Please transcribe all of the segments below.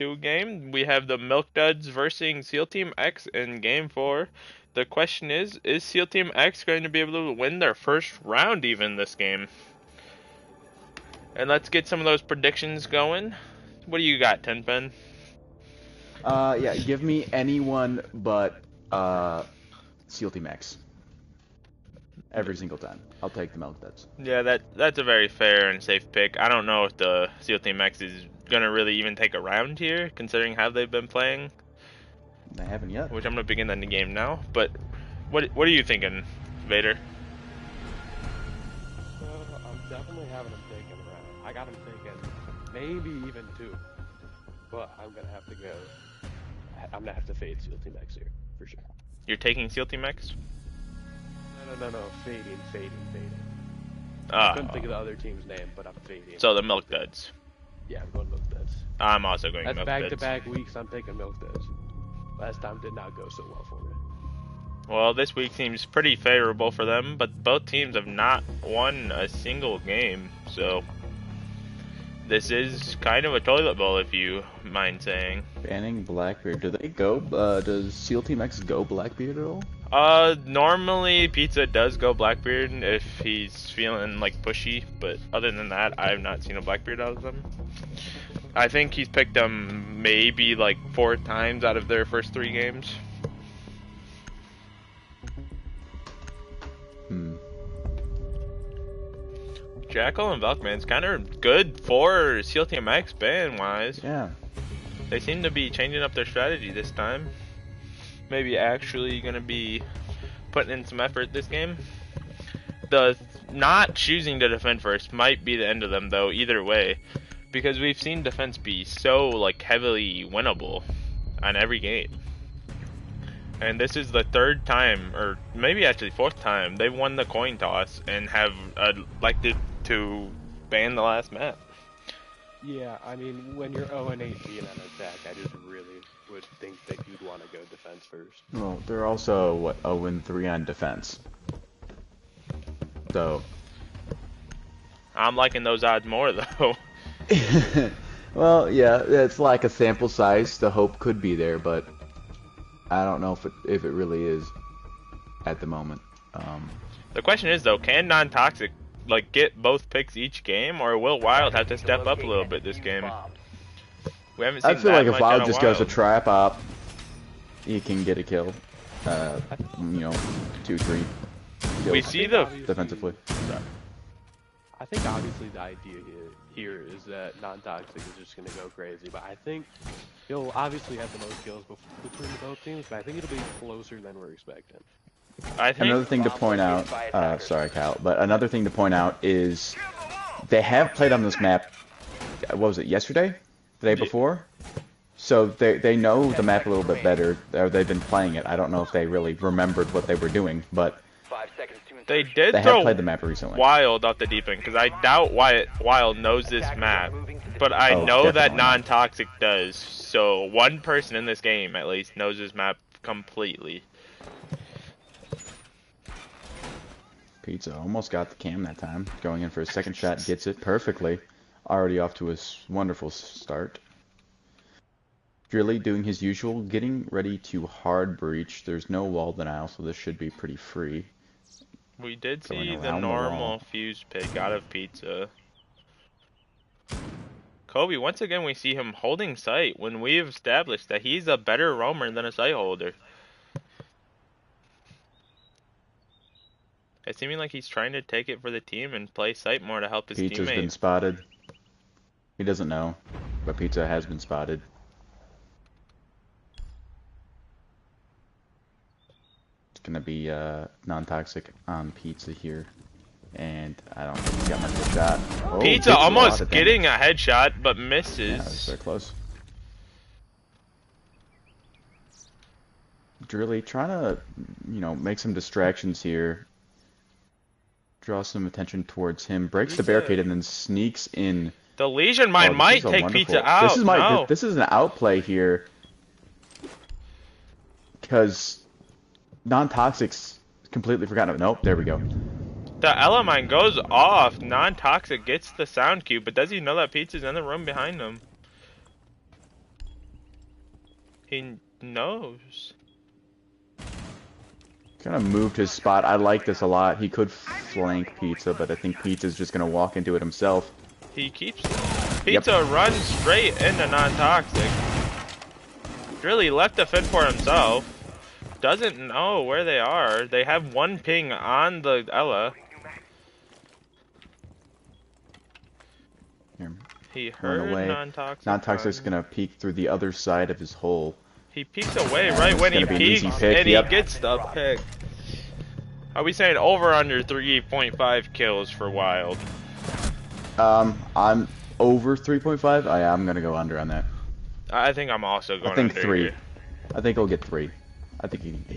2 game. We have the Milk Duds versus SEAL Team X in Game 4. The question is SEAL Team X going to be able to win their first round even this game? And let's get some of those predictions going. What do you got, Tenpen? Yeah, give me anyone but SEAL Team X. Every single time. I'll take the Milk Duds. Yeah, that's a very fair and safe pick. I don't know if the SEAL Team X is gonna really even take a round here, considering how they've been playing. They haven't yet. Which I'm gonna begin in the game now. But what are you thinking, Vader? I'm definitely having him taken around. I got him taken maybe even 2. But I'm gonna have to go. I'm gonna have to fade SEAL Team X here for sure. You're taking SEAL Team X? No. Fading. Ah. I couldn't think of the other team's name, but I'm fading. So the Milk Duds. Yeah, I'm going Milk Duds. I'm also going That's Milk Duds. back-to-back weeks. I'm taking Milk Duds. Last time did not go so well for me. Well, this week seems pretty favorable for them, but both teams have not won a single game, so this is kind of a toilet bowl, if you mind saying. Banning Blackbeard. Do they go? Does SEAL Team X go Blackbeard at all? Normally Pizza does go Blackbeard if he's feeling like pushy, but other than that, I have not seen a Blackbeard out of them. I think he's picked them maybe like 4 times out of their first 3 games. Jackal and Velkman's kind of good for SEAL Team X ban wise. Yeah. They seem to be changing up their strategy this time. Maybe actually gonna be putting in some effort this game. The not choosing to defend first might be the end of them though, either way. Because we've seen defense be so like heavily winnable on every game. And this is the 3rd time, or maybe actually 4th time, they've won the coin toss and have elected to ban the last map. Yeah, I mean, when you're 0-8 being on attack, I just really would think that you'd want to go defense first. Well, they're also, what, 0-3 on defense. So. I'm liking those odds more, though. Well, yeah, it's like a sample size. The hope could be there, but I don't know if it really is at the moment. The question is, though, can non-toxic like get both picks each game, or will Wild have to step up a little bit this game? We haven't seen I feel that like if much Wild out of just goes a trap op, he can get a kill. You know, 2-3. We see the defensively. I think obviously the idea here is that non-toxic is just going to go crazy, but I think he'll obviously have the most kills between both teams, but I think it'll be closer than we're expecting. I think another thing to point out, sorry Kyle, but another thing to point out is they have played on this map, what was it, yesterday? The day before? So they know the map a little bit better, or they've been playing it. I don't know if they really remembered what they were doing, but they have played the map recently. Wild off the deep end, because I doubt Wild knows this map, but I know that non-toxic does, so one person in this game at least knows this map completely. Pizza almost got the cam that time. Going in for a second shot, gets it perfectly. Already off to a wonderful start. Drilly doing his usual, getting ready to hard breach. There's no wall denial, so this should be pretty free. We did see the normal fuse pick out of Pizza. Kobe, once again we see him holding sight when we've established that he's a better roamer than a sight holder. It's seeming like he's trying to take it for the team and play sight more to help his Pizza's teammates. been spotted. He doesn't know, but Pizza has been spotted. It's gonna be non-toxic on Pizza here, and I don't think he's got much of a shot. Oh, Pizza almost getting a headshot, but misses. Yeah, that's very close. Drilly trying to, you know, make some distractions here. Draw some attention towards him. Breaks the barricade and then sneaks in. The Legion Mine might take Pizza out. This is an outplay here. Because non-toxic's completely forgotten. Nope, there we go. The Elemine goes off. Non-toxic gets the sound cue, but does he know that Pizza's in the room behind him? He knows. Kind of moved his spot. I like this a lot. He could flank Pizza, but I think Pizza's just going to walk into it himself. He keeps... Pizza runs straight into non-toxic. Really left the fin for himself. Doesn't know where they are. They have one ping on the Ella. Here. He heard non-toxic. Non-toxic's going to peek through the other side of his hole. He peeks away right when he peeks, and he gets the pick. Are we saying over under 3.5 kills for Wild? I'm over 3.5. I'm gonna go under on that. I think I'm also going. I think under 3. Here. I think he'll get 3.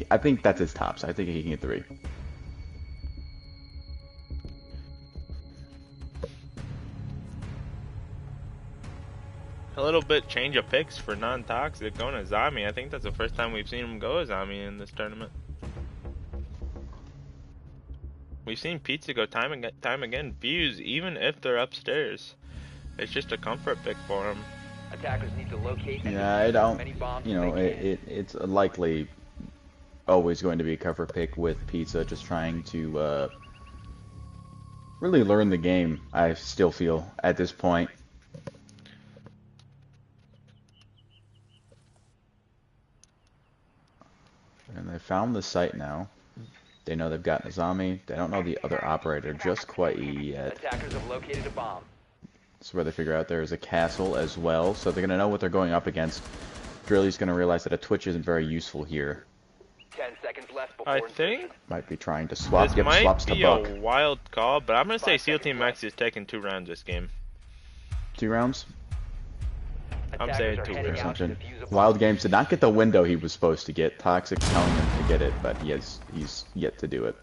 I think that's his tops. I think he can get 3. A little bit change of picks for non-toxic going to Zami. I think that's the first time we've seen him go Zami in this tournament. We've seen Pizza go time again. Fuse, even if they're upstairs. It's just a comfort pick for him. Attackers need to locate. Yeah, I don't. You know, it's likely always going to be a cover pick with Pizza, just trying to really learn the game. I still feel at this point. And they found the site now. They know they've got Nizami. They don't know the other operator just quite yet. Attackers have located a bomb. That's where they figure out there's a castle as well, so they're going to know what they're going up against. Drilly's going to realize that a Twitch isn't very useful here. 10 seconds left before I think might be trying to swap. this Yep, might swaps to be Buck. a wild call, but I'm going to say SEAL Team X is taking 2 rounds this game. 2 rounds? I'm saying Attackers are 2 heading rounds. out to Something. defuse a bomb. Wild Games did not get the window he was supposed to get. Toxic's telling him to get it, but he's yet to do it.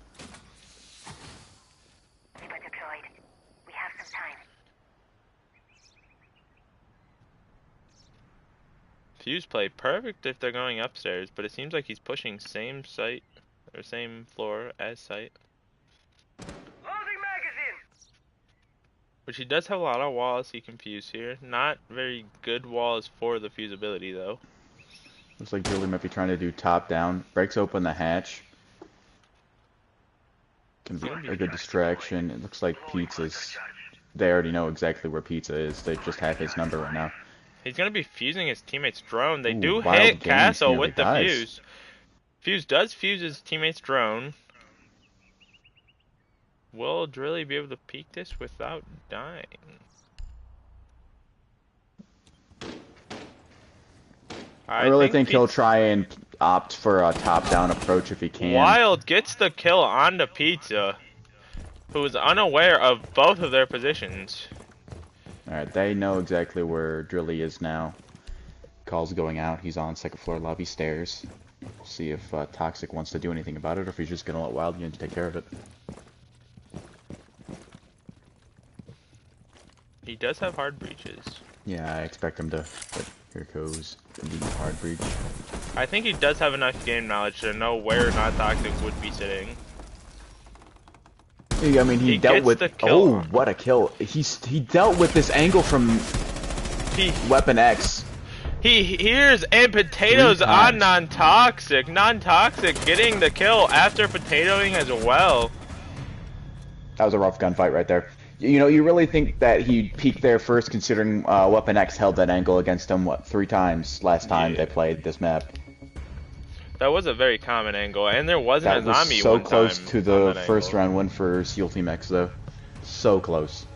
Sleeper deployed. We have some time. Fuse play perfect if they're going upstairs, but it seems like he's pushing same site or same floor as site. Loading magazine. Which he does have a lot of walls he can fuse here. Not very good walls for the fusibility though. Looks like Drilly might be trying to do top down. Breaks open the hatch. Can be a good distraction. It looks like Pizza's... They already know exactly where Pizza is. They just have his number right now. He's gonna be fusing his teammate's drone. They Ooh, do Wild hit Games Castle nearly with the dies. fuse. Fuse does fuse his teammate's drone. Will Drilly be able to peek this without dying? I really think he'll try and opt for a top-down approach if he can. Wild gets the kill on the Pizza, who is unaware of both of their positions. Alright, they know exactly where Drilly is now. Call's going out. He's on second floor lobby stairs. We'll see if Toxic wants to do anything about it, or if he's just gonna let Wild Games take care of it. He does have hard breaches. Yeah, I expect him to. But here goes the hard breach. I think he does have enough game knowledge to know where not toxic would be sitting. I mean, he dealt gets with. the kill. Oh, what a kill! He dealt with this angle from Weapon X. He hears and potatoes 3 on times. non-toxic. Non-toxic getting the kill after potatoing as well. That was a rough gunfight right there. You know, you really think that he peaked there first, considering Weapon X held that angle against him, what, 3 times last time they played this map. That was a very common angle, and there wasn't That a was zombie so one close time to on the that first angle. round win for SEAL Team X, though. So close.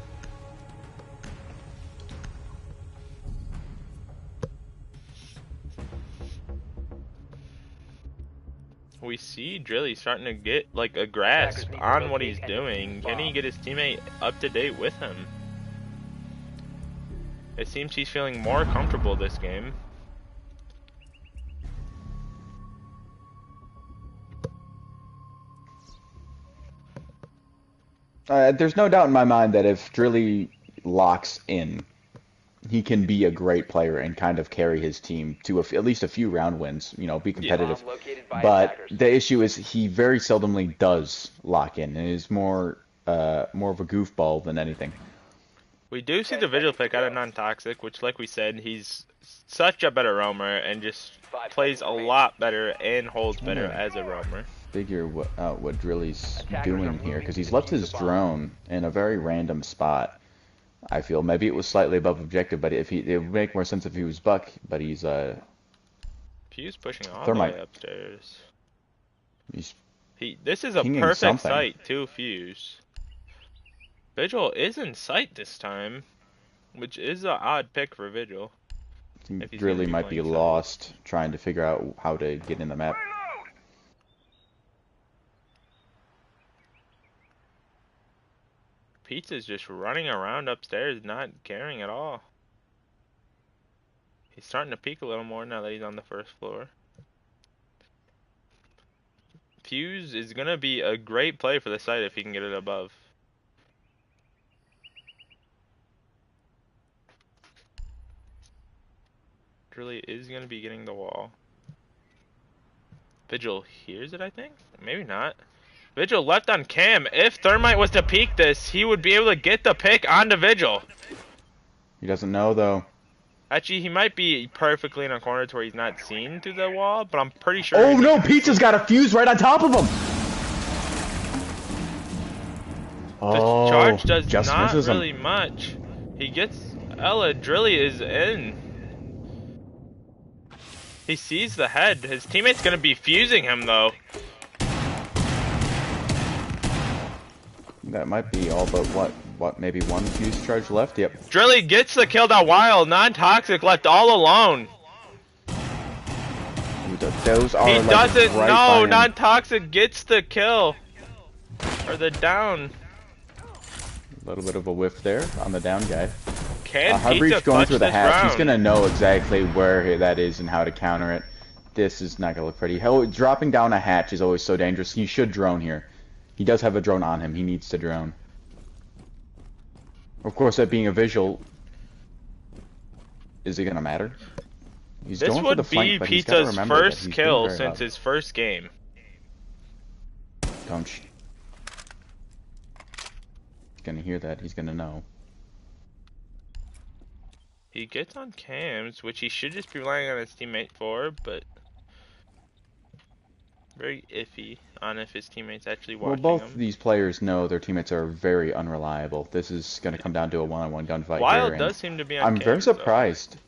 We see Drilly starting to get like a grasp on what he's doing. Can he get his teammate up to date with him? It seems he's feeling more comfortable this game. There's no doubt in my mind that if Drilly locks in, he can be a great player and kind of carry his team to at least a few round wins, you know, be competitive. Bomb located by But attackers. the issue is he very seldomly does lock in and is more of a goofball than anything. We do see the Vigil pick out of non-toxic, which, like we said, he's such a better roamer and just 5 plays seconds a remaining. lot better and holds Trying better to as a roamer. figure out what Drilly's Attackers doing are here, moving because to he's left defuse his the bomb. drone in a very random spot. I feel maybe it was slightly above objective, but it would make more sense if he was Buck. But he's Fuse pushing all the Thermite. way upstairs. He's This is a pinging perfect something. site to Fuse. Vigil is in sight this time, which is an odd pick for Vigil. If he's gonna Drilly be might be playing sight. lost trying to figure out how to get in the map. Pizza's just running around upstairs, not caring at all. He's starting to peek a little more now that he's on the first floor. Fuse is gonna be a great play for the site if he can get it above. Drilly is gonna be getting the wall. Vigil hears it, I think? Maybe not. Vigil left on cam. If Thermite was to peek this, he would be able to get the pick onto Vigil. He doesn't know though. Actually, he might be perfectly in a corner to where he's not seen through the wall, but I'm pretty sure. Oh no! Pizza's got a fuse right on top of him. The Oh, charge does just not misses him. really much. He gets Ella. Drilly is in. He sees the head. His teammate's gonna be fusing him though. That might be all but what maybe one fuse charge left. Yep. Drilly gets the kill down wild. Non-toxic left all alone. Those are He like doesn't right by know. him. Non-toxic gets the kill. Or the down. A little bit of a whiff there on the down guy. Can Pizza Harbreach going clutch through the this hatch. round? He's gonna know exactly where that is and how to counter it. This is not gonna look pretty. Hell, dropping down a hatch is always so dangerous. He should drone here. He does have a drone on him. He needs to drone. Of course, that being a visual, is it gonna matter? He's This going for would the flank, be but he's gotta Pizza's remember that first he's kill doing very since well. his first game. Don't He's gonna hear that. He's gonna know. He gets on cams, which he should just be relying on his teammate for, but very iffy on if his teammate's actually Well, watching both him. these players know their teammates are very unreliable. This is going to come down to a one-on-one gunfight Wild here. and does seem to be on I'm very cams, though. surprised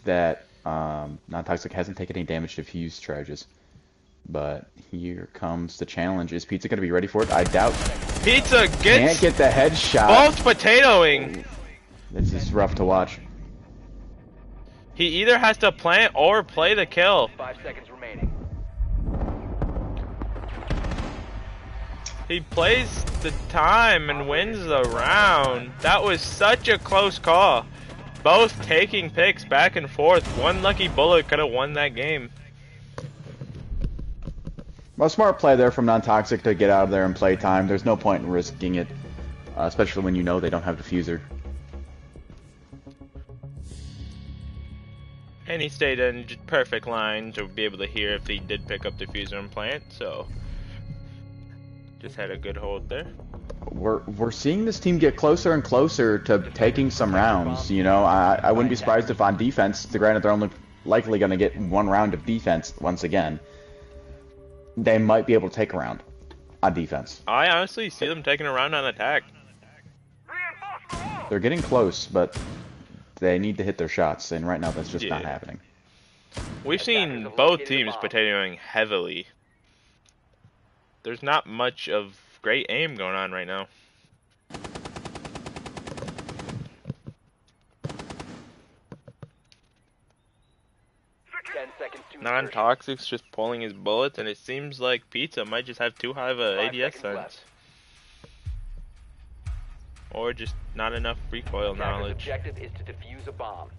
that Non-Toxic hasn't taken any damage to fuse charges. But here comes the challenge. Is Pizza going to be ready for it? I doubt. Pizza Can't gets get the headshot. both potatoing. This is rough to watch. He either has to plant or play the kill. 5 seconds remaining. He plays the time and wins the round. That was such a close call. Both taking picks back and forth. One lucky bullet could have won that game. Well, smart play there from Non-Toxic to get out of there and play time. There's no point in risking it, especially when you know they don't have diffuser. And he stayed in perfect line to be able to hear if he did pick up diffuser and plant, so just had a good hold there. We're seeing this team get closer and closer to taking some rounds. You know, I wouldn't be surprised if on defense, granted they're only likely going to get one round of defense once again, they might be able to take a round on defense. I honestly see them taking a round on attack. They're getting close, but they need to hit their shots, and right now that's just not Yeah. happening. We've seen both teams potatoing heavily. There's not much of great aim going on right now. Non-Toxic's just pulling his bullets, and it seems like Pizza might just have too high of a 5 ADS seconds sense. left. Or just not enough recoil Attacker's knowledge. objective is to defuse a bomb.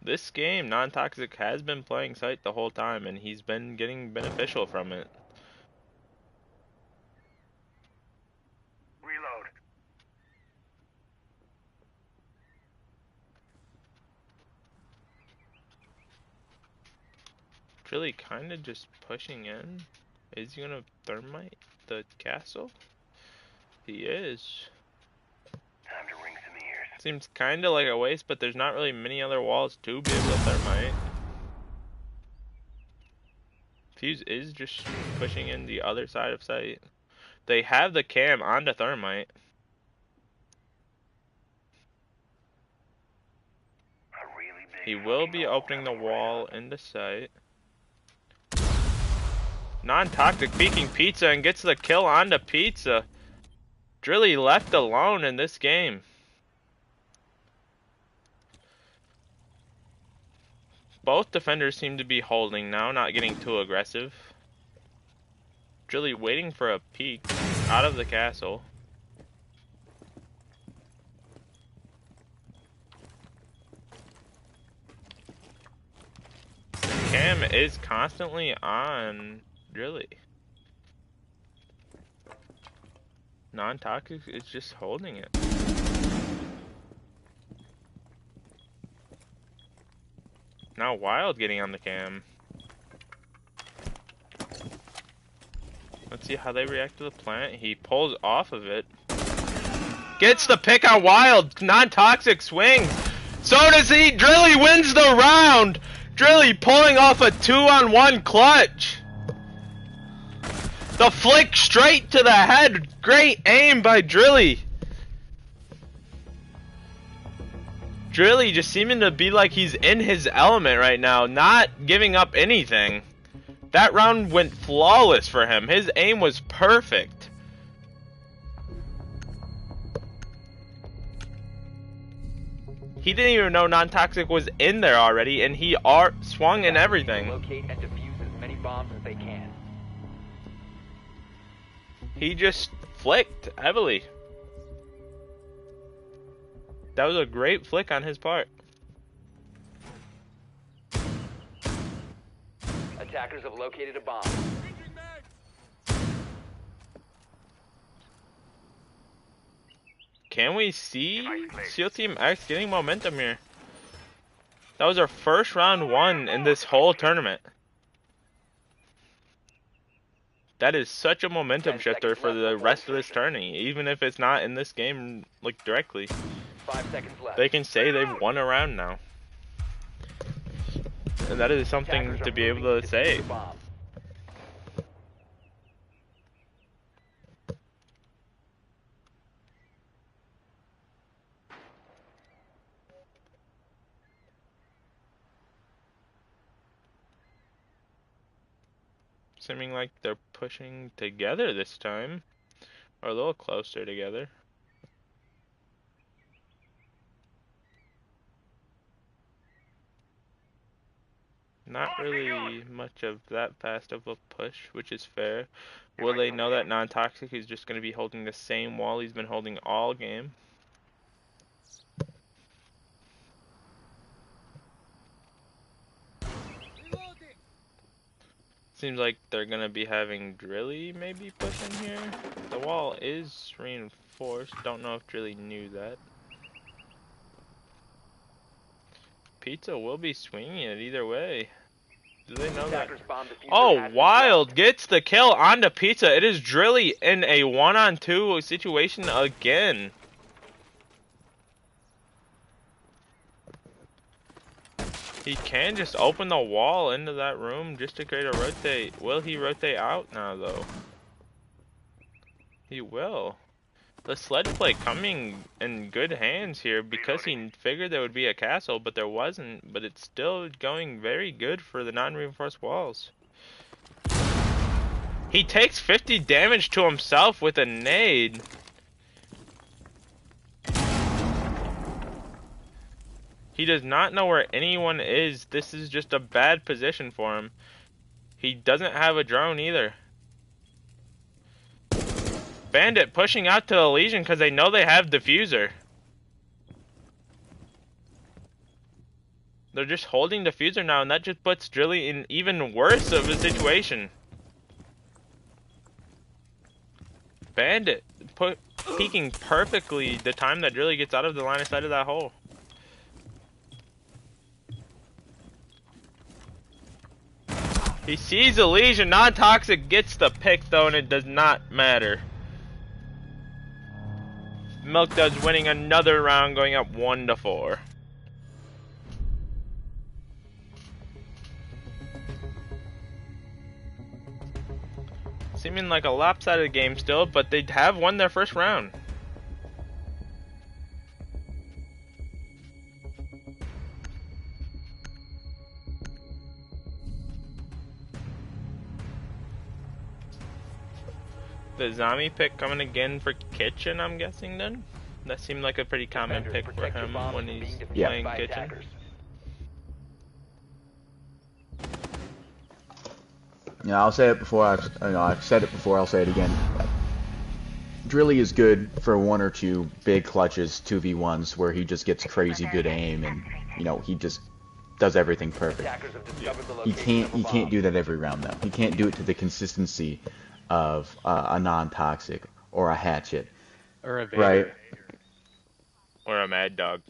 This game, Non-Toxic has been playing Sight the whole time, and he's been getting beneficial from it. Reload. Drilly kind of just pushing in. Is he gonna thermite the castle? He is. Time to ring some ears. Seems kind of like a waste, but there's not really many other walls to be able to thermite. Fuse is just pushing in the other side of site. They have the cam onto thermite. A really big He will fucking be hole opening the down wall into sight. Non-toxic peeking Pizza and gets the kill onto Pizza. Drilly left alone in this game. Both defenders seem to be holding now, not getting too aggressive. Drilly waiting for a peek out of the castle. Cam is constantly on Drilly. Non-toxic is just holding it. Now Wild getting on the cam. Let's see how they react to the plant. He pulls off of it. Gets the pick on Wild. Non-toxic swings. So does he. Drilly wins the round. Drilly pulling off a 2-on-1 clutch. The flick straight to the head. Great aim by Drilly. Drilly just seeming to be like he's in his element right now, not giving up anything. That round went flawless for him. His aim was perfect. He didn't even know non-toxic was in there already, and he swung and everything. Locate and defuse as many bombs as they can. He just flicked heavily. That was a great flick on his part. Attackers have located a bomb. Can we see SEAL Team X getting momentum here? That was our first round won in this whole tournament. That is such a momentum shifter for the rest of this tourney, even if it's not in this game like directly. 5 seconds left. They can say they've won a round now. And that is something Attackers to are be able moving to defuse say. the bomb. Seeming like they're pushing together this time. Or a little closer together. Not really much of that fast of a push, which is fair. Will they know that non-toxic is just going to be holding the same wall he's been holding all game? Seems like they're going to be having Drilly maybe pushing here. The wall is reinforced. Don't know if Drilly knew that. Pizza will be swinging it either way. Do they know that? Attackers bomb diffuser Oh, has been Wild dropped. gets the kill onto Pizza. It is Drilly in a 1-on-2 situation again. He can just open the wall into that room just to create a rotate. Will he rotate out now, though? He will. The sled play coming in good hands here because he figured there would be a castle, but there wasn't. But it's still going very good for the non-reinforced walls. He takes 50 damage to himself with a nade. He does not know where anyone is. This is just a bad position for him. He doesn't have a drone either. Bandit pushing out to the Legion because they know they have Diffuser. They're just holding Diffuser now, and that just puts Drilly in even worse of a situation. Bandit peeking perfectly the time that Drilly gets out of the line of sight of that hole. He sees a lesion. Non-toxic gets the pick though, and it does not matter. Milk Duds winning another round, going up 1-4. Seeming like a lopsided game still, but they have won their first round. The zombie pick coming again for Kitchen, I'm guessing then? That seemed like a pretty common pick for him when he's playing Kitchen. Yeah, I'll say it before. I've said it before. I'll say it again. Drilly is good for one or two big clutches, 2v1s, where he just gets crazy good aim and he just does everything perfect. He can't do that every round though. He can't do it to the consistency of a non-toxic or a hatchet, Or a Vader. right? Or a Mad Dog.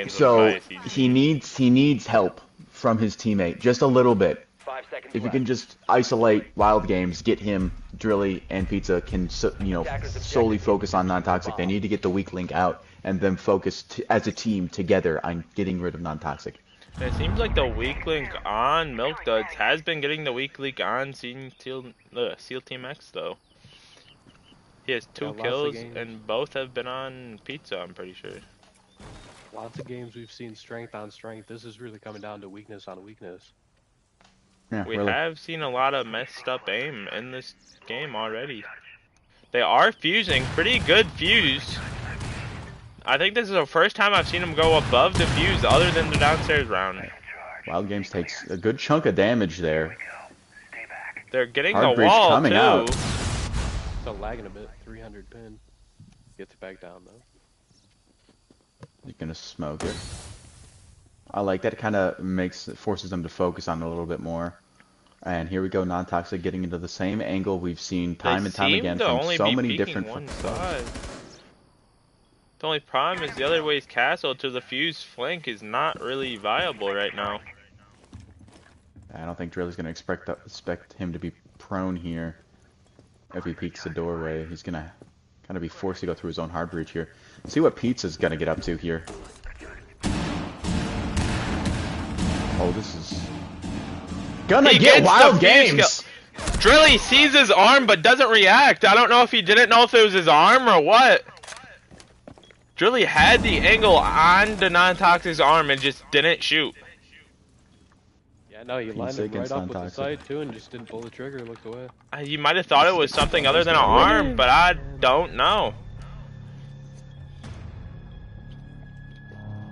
So he needs help from his teammate, just a little bit. 5 seconds If you left. can just isolate Wild Games, get him, Drilly, and Pizza can solely focus on non-toxic. They need to get the weak link out and then focus as a team together on getting rid of non-toxic. And it seems like the weak link on Milk Duds has been getting the weak link on SEAL Team X though. He has 2 lots of kills games. and both have been on Pizza, I'm pretty sure. Lots of games we've seen strength on strength. This is really coming down to weakness on weakness. Yeah, We really. have seen a lot of messed up aim in this game already. They are fusing, pretty good fuse. I think this is the first time I've seen them go above the fuse other than the downstairs round. Wild Games takes a good chunk of damage there. They're getting Hard the breach wall coming too. out. Still lagging a bit. 300 pin. Gets it back down though. You're gonna smoke it. I like that. It kind of forces them to focus on it a little bit more. And here we go, non-toxic getting into the same angle we've seen time and time again from so many different one folks. side. The only problem is the other way's castle to the fuse flank is not really viable right now. I don't think Drilly's gonna expect him to be prone here. If he peeks the doorway, he's gonna kind of be forced to go through his own hard breach here. See what Pizza's gonna get up to here. Oh, this is gonna He get gets Wild the fuse Games. Drilly sees his arm but doesn't react. I don't know if he didn't know if it was his arm or what. Drilly had the angle on the non-toxic's arm and just didn't shoot. Yeah, no, he lined it right up with the sight too and just didn't pull the trigger and looked away. You might have thought it was something other than an arm, but I don't know.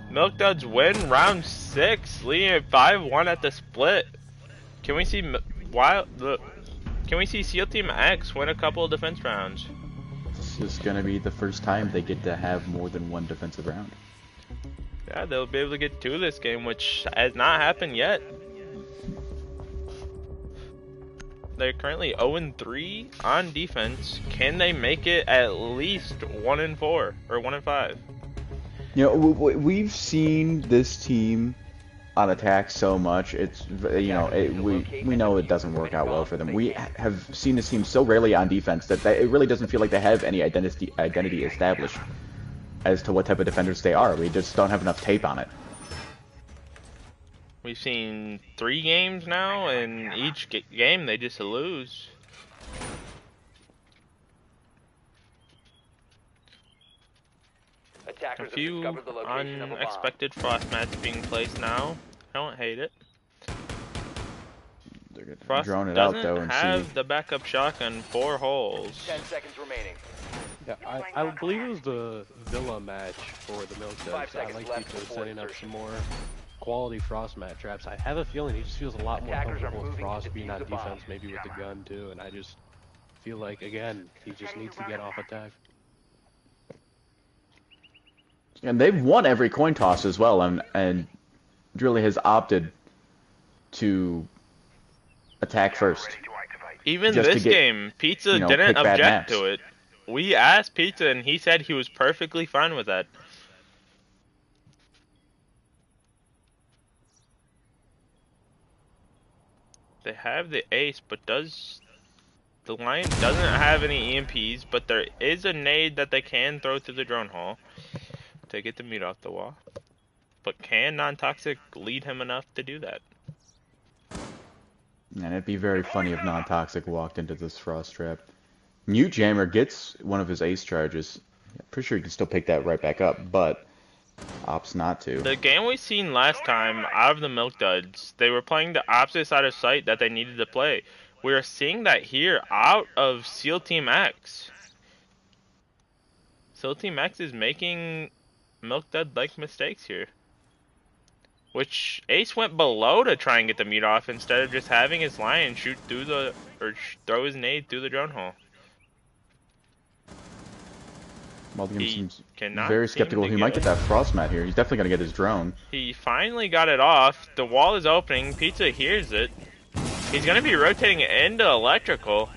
Milk Duds win round 6, leading at 5-1 at the split. Can we see Can we see SEAL Team X win a couple of defense rounds? This is gonna be the first time they get to have more than one defensive round. Yeah, they'll be able to get 2 this game, which has not happened yet. They're currently 0-3 on defense. Can they make it at least 1-4 or 1-5? You know, we've seen this team on attack so much. It's we know it doesn't work out well for them. We have seen this team so rarely on defense that it really doesn't feel like they have any identity established as to what type of defenders they are. We just don't have enough tape on it. We've seen 3 games now, and each game they just lose. A few unexpected frost mats being placed now. I don't hate it. They're gonna Frost drone it doesn't out though and have see. the backup shotgun, 4 holes. 10 seconds remaining. Yeah, I believe it was the Villa match for the Milk 5 Duds. I seconds like left people before setting up insertion. some more quality frost mat traps. I have a feeling he just feels a lot more Attackers are comfortable with moving to Frost being defuse on the bomb. defense, maybe with the gun too, and I just feel like, again, he just needs to get off attack. And they've won every coin toss as well, and Drilly has opted to attack first. Even Just to this get, game, Pizza didn't pick bad object maps. to it. We asked Pizza, and he said he was perfectly fine with that. They have the ace, but the Lion doesn't have any EMPs, but there is a nade that they can throw to the drone hall to get the meat off the wall. But can non-toxic lead him enough to do that? And it'd be very funny if non-toxic walked into this frost trap. Mute Jammer gets one of his ace charges. I'm pretty sure he can still pick that right back up, but opts not to. The game we seen last time out of the Milk Duds, they were playing the opposite side of site that they needed to play. We are seeing that here out of SEAL Team X. SEAL Team X is making Milk Dud-like mistakes here. Which Ace went below to try and get the meat off instead of just having his Lion shoot through the, or throw his nade through the drone hole. Multigan He seems cannot very seem skeptical to he might get get that frost mat here. He's definitely going to get his drone. He finally got it off. The wall is opening. Pizza hears it. He's going to be rotating into electrical.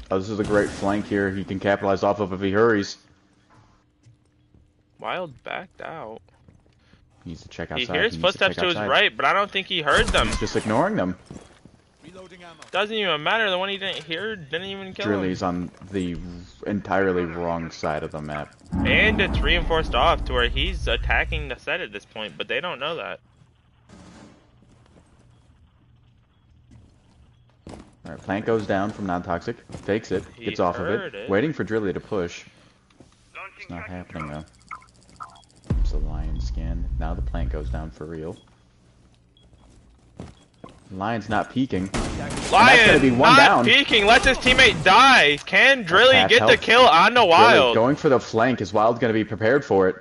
Oh, this is a great flank here. He can capitalize off of if he hurries. Wild backed out. He needs to check He outside. hears footsteps to his right, but I don't think he heard them. He's just ignoring them. Doesn't even matter. The one he didn't hear didn't even kill him. Drilly's on the entirely wrong side of the map. And it's reinforced off to where he's attacking the set at this point, but they don't know that. Alright, plant goes down from non-toxic. Takes it. He Gets off of heard it. it. Waiting for Drilly to push. It's not happening though. It's a Lion scan. Now the plant goes down for real. Lion's not peeking. Lion be one not down. peeking. Lets his teammate die. Can Drilly Attack get the help. kill on the Drilly Wild? going for the flank. Is Wild going to be prepared for it?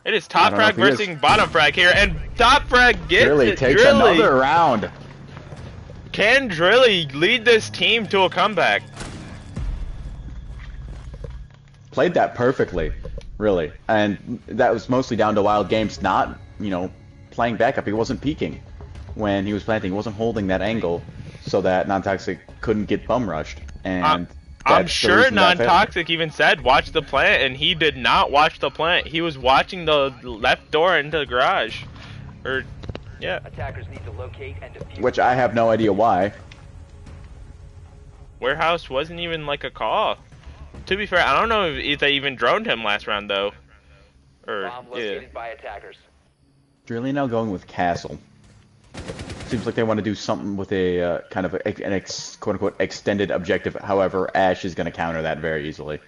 It is I top don't know frag if he is. versus bottom frag here, and top frag gets Drilly it. takes Drilly. another round. Can Drilly lead this team to a comeback? Played that perfectly, really. And that was mostly down to Wild Games not, playing backup. He wasn't peeking when he was planting. He wasn't holding that angle so that non-toxic couldn't get bum rushed. And I'm that's the sure reason that failed. non-toxic even said watch the plant, and he did not watch the plant. He was watching the left door into the garage. Or, yeah. Attackers need to locate and defuse. Which I have no idea why. Warehouse wasn't even like a call. To be fair, I don't know if they even droned him last round though. Or, Bomb yeah. located by attackers. Drilly now going with Castle. Seems like they want to do something with a kind of an quote-unquote extended objective. However, Ash is going to counter that very easily.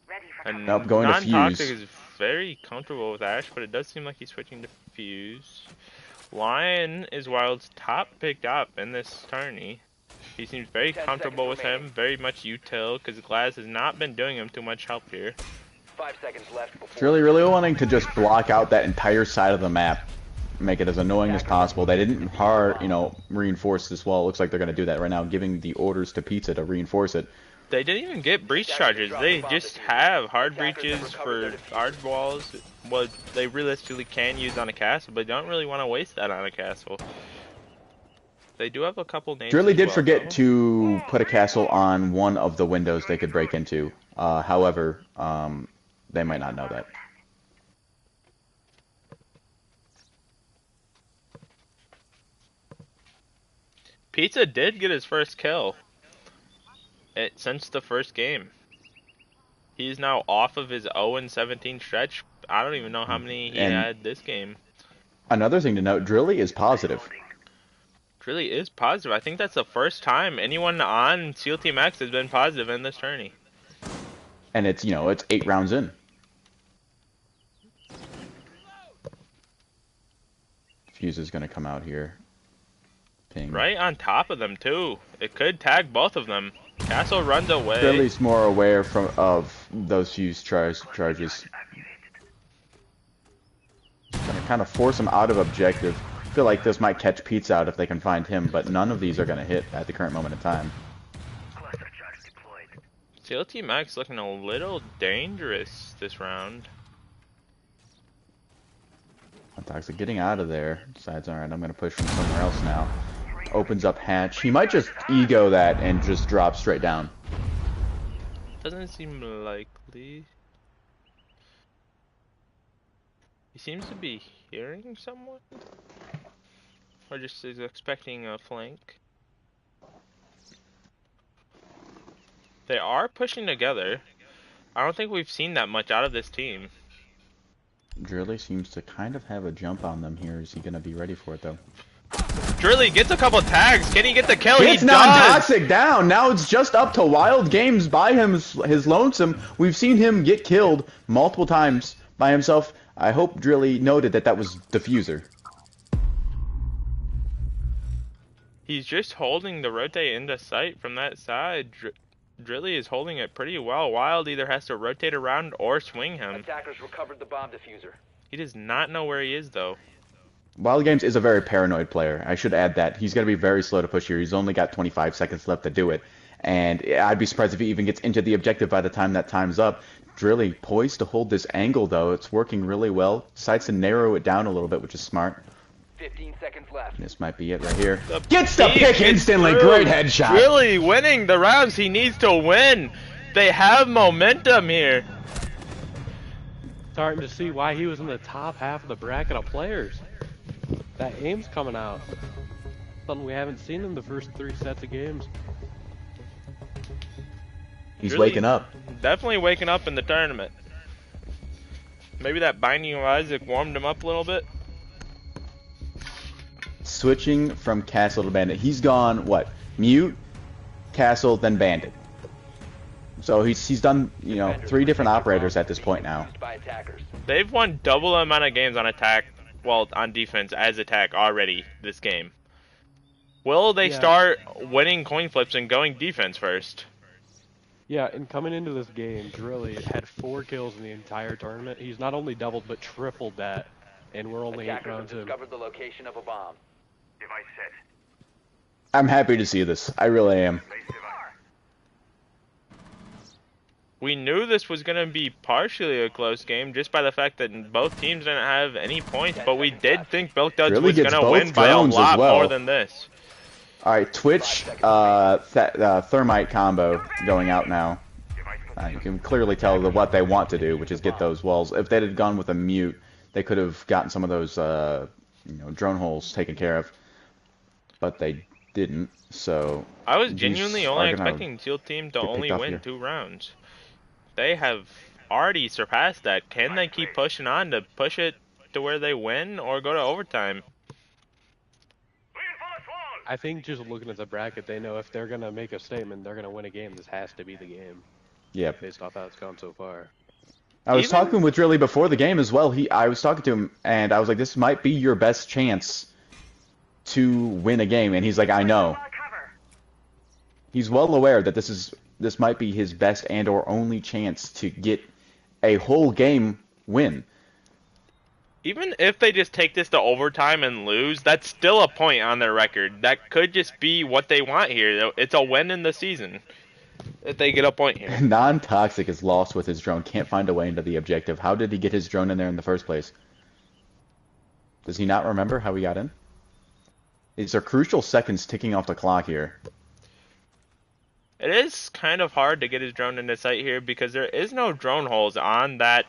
Ready for And Nope, going to non-toxic Fuse. is very comfortable with Ash, but it does seem like he's switching to Fuse. Lion is Wild's top picked up in this tourney. He seems very 10 comfortable with seconds him, very much util, because Glass has not been doing him too much help here. 5 seconds left before. Drilly really wanting to just block out that entire side of the map. Make it as annoying as possible. They didn't reinforce this wall. It looks like they're going to do that right now, giving the orders to Pizza to reinforce it. They didn't even get breach charges. They just have hard breaches for hard walls. What they realistically can use on a castle, but don't really want to waste that on a castle. They do have a couple names. Drilly as did well, forget though. to put a castle on one of the windows they could break into. However, they might not know that. Pizza did get his first kill since the first game. He's now off of his 0-17 stretch. I don't even know how many he And- had this game. Another thing to note, Drilly is positive. Really is positive. I think that's the first time anyone on SEAL Team X has been positive in this tourney. And it's 8 rounds in. Fuse is going to come out here. Ping. Right on top of them too. It could tag both of them. Castle runs away. Drilly's more aware of those Fuse charges. Gonna kind of force him out of objective. Feel like this might catch Pizza out if they can find him, but none of these are gonna hit at the current moment in time. Cluster charge deployed. SEAL Team X looking a little dangerous this round. Toxic getting out of there. Decides, alright, I'm gonna push from somewhere else now. Opens up hatch. He might just ego that and just drop straight down. Doesn't seem likely. He seems to be hearing someone. Or just is expecting a flank. They are pushing together. I don't think we've seen that much out of this team. Drilly seems to kind of have a jump on them here. Is he going to be ready for it, though? Drilly gets a couple tags. Can he get the kill? It's He does! non-toxic down. Now it's just up to Wild Games by his lonesome. We've seen him get killed multiple times by himself. I hope Drilly noted that that was Diffuser. He's just holding the rotate into sight from that side. Drilly is holding it pretty well. Wild either has to rotate around or swing him. Attackers recovered the bomb diffuser. He does not know where he is, though. Wild Games is a very paranoid player. I should add that. He's going to be very slow to push here. He's only got 25 seconds left to do it. And I'd be surprised if he even gets into the objective by the time that time's up. Drilly poised to hold this angle, though. It's working really well. Decides to narrow it down a little bit, which is smart. 15 seconds left. This might be it right here. Gets the pick instantly. Great headshot. Really winning the rounds he needs to win. They have momentum here. Starting to see why he was in the top half of the bracket of players. That aim's coming out. Something we haven't seen in the first 3 sets of games. He's Really waking up. Definitely waking up in the tournament. Maybe that Binding of Isaac warmed him up a little bit. Switching from Castle to Bandit. He's gone, what? Mute, Castle, then Bandit. So he's done, 3 different operators at this point now. By attackers. They've won double the amount of games on attack, well, on defense as attack already this game. Will they start winning coin flips and going defense first? Yeah, and coming into this game, Drilly had 4 kills in the entire tournament. He's not only doubled, but tripled that. And we're only 8 Attackers have rounds in. discovered the location of a bomb. Device set. I'm happy to see this. I really am. Place device. We knew this was going to be partially a close game just by the fact that both teams didn't have any points, but we did think Bilk Duds Really was going gets to both win by a drones as lot well. more than this. Alright, Twitch, Thermite combo going out now. You can clearly tell what they want to do, which is get those walls. If they had gone with a mute, they could have gotten some of those, drone holes taken care of. But they didn't, so... I was genuinely only are gonna expecting Teal Team to get only picked off win here. 2 rounds. They have already surpassed that. Can they keep pushing on to push it to where they win or go to overtime? Reinforce wall. I think just looking at the bracket, they know if they're going to make a statement, they're going to win a game. This has to be the game, Yep. based off how it's gone so far. I was Even- talking with Drilly before the game as well. I was talking to him, and I was like, this might be your best chance to win a game. And he's like, I know. Cover. He's well aware that this might be his best and or only chance to get a whole game win. Even if they just take this to overtime and lose, that's still a point on their record. That could just be what they want here. It's a win in the season if they get a point here. Non-toxic is lost with his drone. Can't find a way into the objective. How did he get his drone in there in the first place? Does he not remember how he got in? These are crucial seconds ticking off the clock here. It is kind of hard to get his drone into sight here because there is no drone holes on that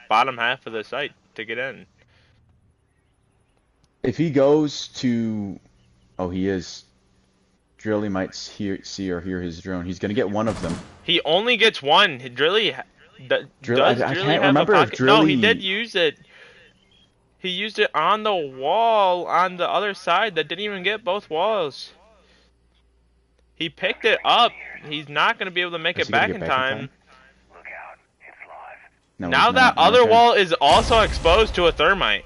bottom half of the site to get in. If he goes to... Oh, he is. Drilly might see or hear his drone. He's going to get one of them. He only gets one. Drilly does I Drilly can't have remember a if pocket? No, he Drilly- did use it. He used it on the wall on the other side that didn't even get both walls. He picked it up. He's not going to be able to make Is it he gonna back get in back in time. time? Look out. It's live. No, Now he's that not. other Okay. wall is also exposed to a thermite.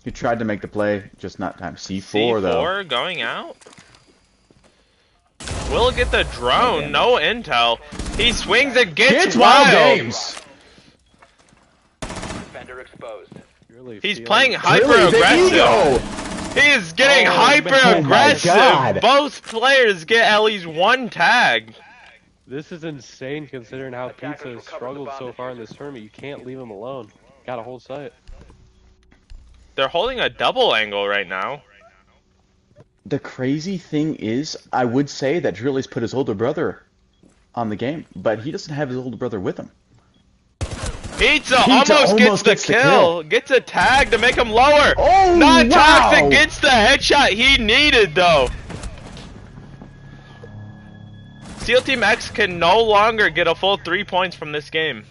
He tried to make the play, just not time. C4, though. C4 going out. Will get the drone. No intel. He swings and gets It's Wild wild. Games! Defender exposed. Really He's feeling- playing Drilly, the hyper ego! aggressive. He is getting Oh, hyper man. aggressive. Oh my God. Both players get at least one tag. This is insane considering how Attackers Pizza has recovered the struggled bomb so far in this tournament. You can't leave him alone. Gotta hold sight. They're holding a double angle right now. The crazy thing is, I would say that Drilly's put his older brother on the game, but he doesn't have his older brother with him. Pizza Pizza almost gets the kill. Gets a tag to make him lower. Oh, Non-toxic wow. gets the headshot he needed though. SEAL Team X can no longer get a full 3 points from this game.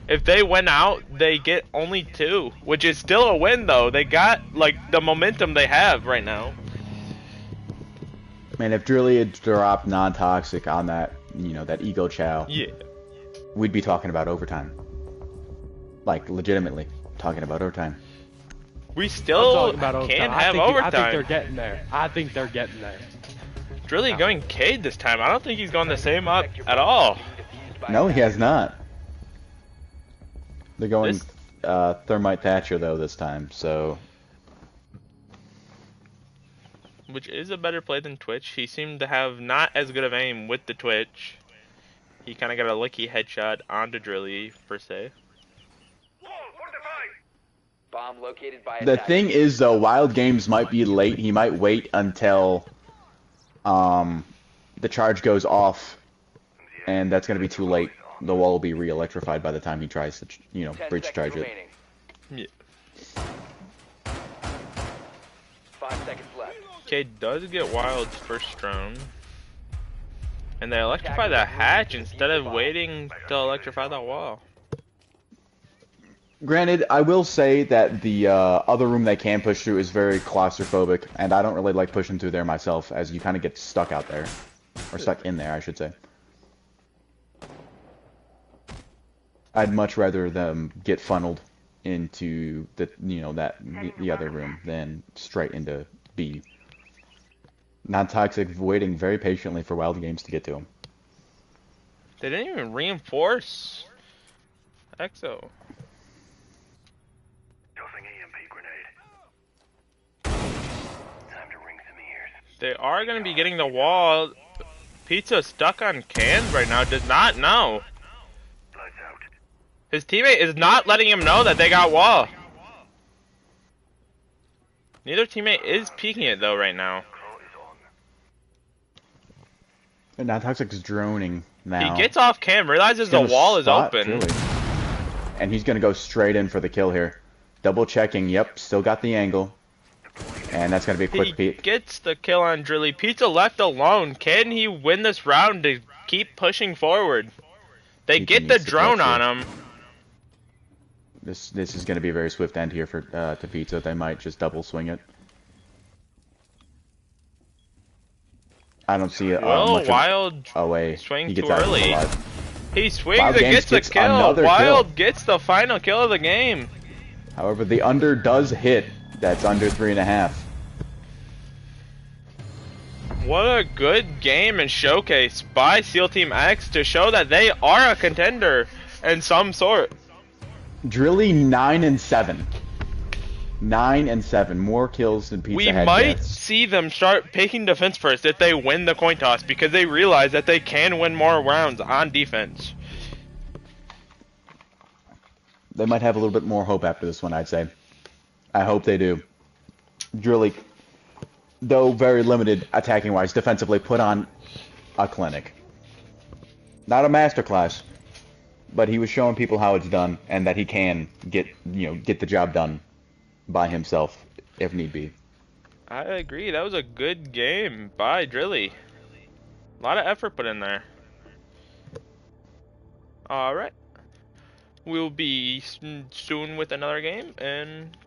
If they win out, they get only 2, which is still a win though. They got like the momentum they have right now. Man, if Drilly had dropped non-toxic on that, that ego chow, Yeah. we'd be talking about overtime. Like, legitimately talking about overtime. We I'm still talking about overtime. can I have think overtime. they're getting there. I think they're getting there. Drilly going Cade this time. I don't think he's going the same up at all. No, he has not. They're going This- Thermite Thatcher, though, this time, so... Which is a better play than Twitch. He seemed to have not as good of aim with the Twitch. He kind of got a lucky headshot onto Drilly, per se. Bomb located by The attack. thing is, though, Wild Games might be late. He might wait until the charge goes off, and that's going to be too late. The wall will be re-electrified by the time he tries to, 10 bridge seconds charge it. remaining. Yeah. 5 seconds left. Cade does get Wild's first round. And they electrify the hatch instead of waiting to electrify the wall. Granted, I will say that the other room they can push through is very claustrophobic, and I don't really like pushing through there myself, as you kind of get stuck out there. Or stuck in there, I should say. I'd much rather them get funneled into the, the other room than straight into B. Non-toxic waiting very patiently for Wild Games to get to him. They didn't even reinforce EXO. Tossing EMP grenade. Time to ring some ears. They are going to be getting the wall. Pizza stuck on cans right now. Does not know. Lights out. His teammate is not letting him know that they got wall. Neither teammate is peeking it though right now. Claw is on. And non-toxic's droning now. He gets off cam, realizes He's the gonna wall is spot open. Drilly. And he's going to go straight in for the kill here. Double checking. Yep, still got the angle. And that's going to be a quick He peek. gets the kill on Drilly. Pizza left alone. Can he win this round to keep pushing forward? They Pizza get the needs to drone clutch on here. him. This is going to be a very swift end here for to Pizza. They might just double swing it. I don't see it Well, much Wild away. swing He gets too out early. alive. He swings Wild and Games gets the gets kill. another Wild kill. gets the final kill of the game. However, the under does hit. That's under 3.5. What a good game and showcase by SEAL Team X to show that they are a contender in some sort. Drilly 9-7. 9-7. More kills than Pizza We Head might gets. see them start picking defense first if they win the coin toss because they realize that they can win more rounds on defense. They might have a little bit more hope after this one, I'd say. I hope they do. Drilly, though very limited attacking-wise, defensively, put on a clinic. Not a masterclass, but he was showing people how it's done and that he can get the job done by himself if need be. I agree. That was a good game by Drilly. A lot of effort put in there. Alright. We'll be soon with another game, and